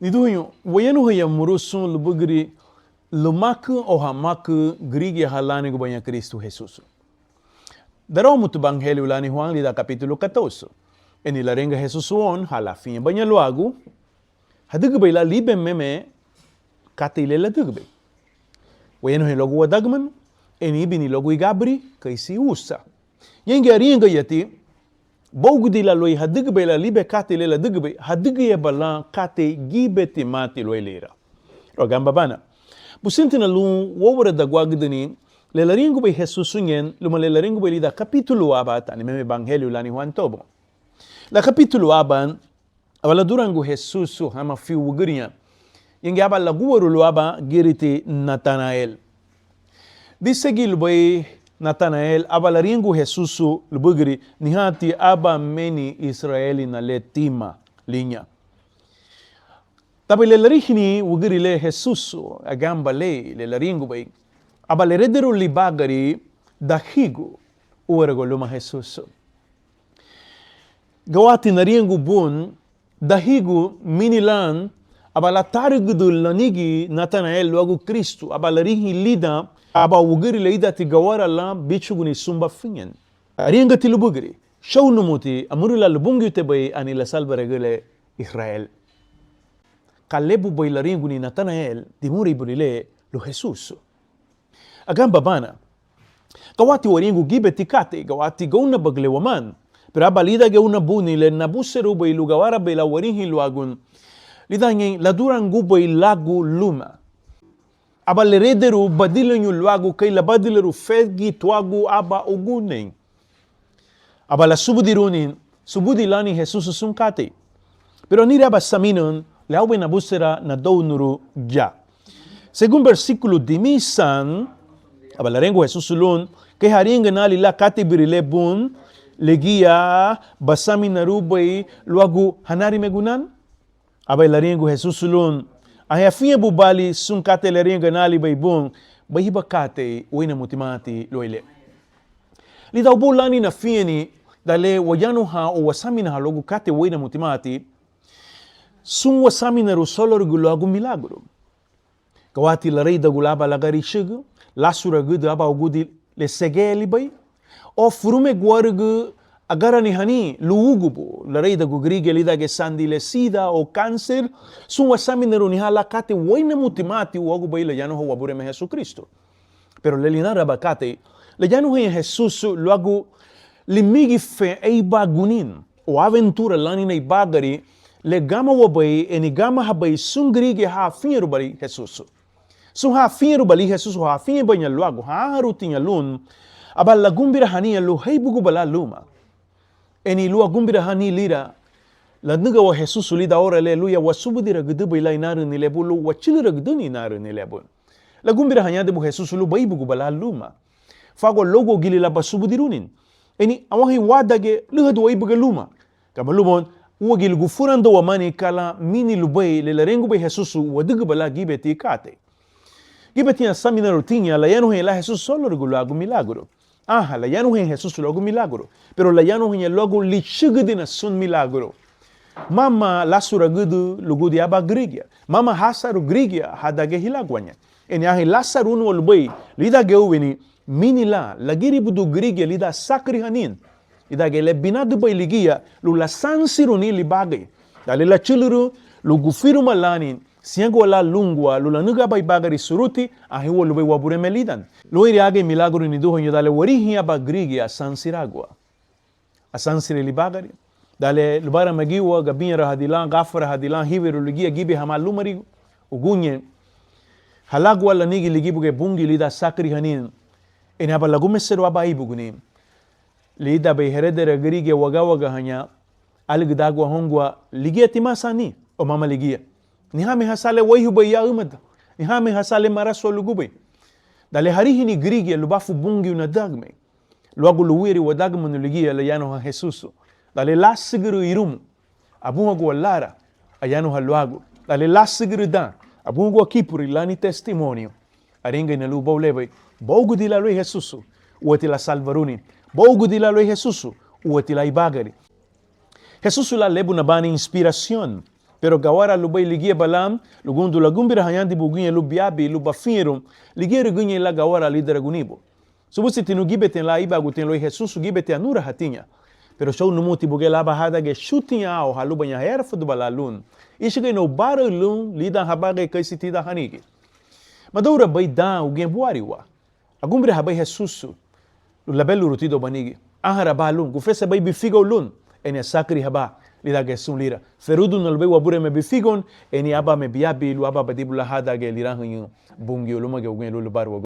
Niduhyo, wayanu haya murusun lubugri lumaku o hamaku grigi halani gubanya Cristo Jesus. Darau mutu bangheli ulani Juan lida capítulo 14. Eni la renga Jesus on hala finha banya luagu. Hadugbe la libe meme katile la dugbe. Wayanu he logu wadagman eni bini logu igabri kaisi usa. Yengi aringa yati Bogudi la loi hadigbe la libe kate le la digbe hadigye balan kate gibe timati loi lera. Rogamba bana. Businti na lu wowra da gwagdani le la ringu be Jesus nyen luma le la ringu be lida capítulo abata ni meme evangelio lani Juan tobo. La capítulo aban abala durangu Jesus hama fi wugriya. Yengi aba la guwaru lu aba giriti Natanael. Disegi lubai Natanael abala ringu Jesusu lubugri nihati aba meni Israeli na letima linya. Tapi le larihini wugri le Jesusu agamba le laringu bai abala redero libagari dahigu uwergo luma Jesusu. Gawati na ringu bun dahigu minilan abala tarigudu lanigi Natanael luagu Kristu abala rihi lida aba wugiri leida ti gawara la bichuguni sumba finyen. Arienga ti lubugiri. Shau numuti amurila lubungi te bay ani la salva regule Israel. Kalebu bay la ringuni Natanael di muri burile lo Jesus. Agamba bana. Gawati waringu gibe tikate gawati gauna bagle waman. Pero aba lida gauna buni le nabuseru bay lugawara bay la warinhi luagun. Lida ngen la durangu bay lagu luma. Aba le rederu badilanyu luagu kay la badileru fegi tuagu aba ugunen. Aba la subudirunin, subudilani Jesus sunkate. Pero nire aba saminon, le awe na busera na dounuru ja. Según versículo dimisan, aba la rengo Jesus lun, kay haringa na lila kate birile bun, legia basami na rubay luagu hanari megunan. Aba la rengo Jesus lun, ay afinha bubali sunkate le ringa nali baybung bayiba kate uina mutimati loile. Lida ubulani na fieni dale wajano ha o wasami na halogu kate uina mutimati sun wasami na rusolo regulagu milagro. Kawati la rei da gulaba lagari shigu lasura gudu aba ugudi le segeli bay o furume guargu agara ni hani luugubu la rei da gugrige lida ge sandi le sida o cáncer sun wasami nero ni hala kate waina mutimati uogu bay le yano ho wabure me Jesu Cristo. Pero le linara bakate le yano ho Jesus luagu limigi fe eiba gunin o aventura lani na ibagari le gama wabay eni gama habay sun grige ha finru bali Jesus. Sun ha finru bali Jesus ha finru banya luagu ha harutinha lun abal la gumbira hani lu heibugu bala luma. Eni lua gumbira hani lira la nuga wa Jesus lida ora le luya wasubudira gudubu ila inaru ni lebu lu wachilira guduni inaru ni lebu la gumbira hanya debu Jesus lu baibu gubala luma fago logo gili la basubudirunin eni awahi wadage luhadu waibu luma kama lumon uwa gili gufurando wa mani kala mini lubai le la rengu be Jesus wadugu bala gibeti kate gibeti ya samina rutinya la yanu he la Jesus solo regulagu milagro. Ah, la yano en Jesus logo milagro. Pero la yano en logo lichugudina sun milagro. Mama lasura gudu lugu di aba grigia. Mama hasaru grigia hadage hilagwanya. Eni ahi lasaru no lubay lida geuweni mini la lagiri budu grigia lida sakri hanin. Lida gele binadu bay ligia lu la sansiru ni libagay. Dali la chuluru lugu firu malanin. Siyango la lungwa lula nuga bay bagari suruti ahi wo lubay wabure melidan. Loiri age milagro ni duho nyo dale warihi aba grigi a San Siragua. A San Sirili bagari. Dale lubara magiwa gabinya hadilan gafara hadilan hiweru ligia gibi hama lumari ugunye. Halagwa la nigi ligibuge bungi lida sakri hanin. Eni aba lagume seru aba ibuguni. Lida bay heredere grigi waga hanya. Aligdagwa hongwa ligia timasani o mama ligia. Nihame hasale waihu bay ya umad. Nihame hasale maraso lugubay. Dale harihi ni grigi lubafu bungi una dagme. Luagu luwiri wa dagme nuligia la yano ha Jesusu. Dale lasigiru irumu. Abungu wa lara. Ayano ha luagu. Dale lasigiru dan. Abungu wa kipuri lani testimonio. Aringa ina lu baulebay. Bogu di la loi Jesusu. Uwati la salvaruni. Bogu di la loi Jesusu. Uwati la ibagari. Jesusu la lebu na bani inspiración. Pero gawara lubai ligia balam, lugundu lagumbira hayandi bugunya lubiabi, lubafirum, ligia regunya la gawara lidera gunibo. Subusi tinu gibeten la iba guten lo Jesus gibete anura hatinha. Pero show no muti buge la bahada ge shooting ao halubanya herfa do balalun. Ishige no barulun lida habage kai sitida hanigi. Madura bai dan o gen buariwa. Agumbira habai Jesus. Labelu rutido banigi. Ahara balun, gufesa bai bifigo lun. Ene sakri haba. Lida gesun lira. Ferudu no lbe wabure me bifigon. Ene aba me biabi lu aba badibula hada ge liranhu bungi uluma ge ugen lu baru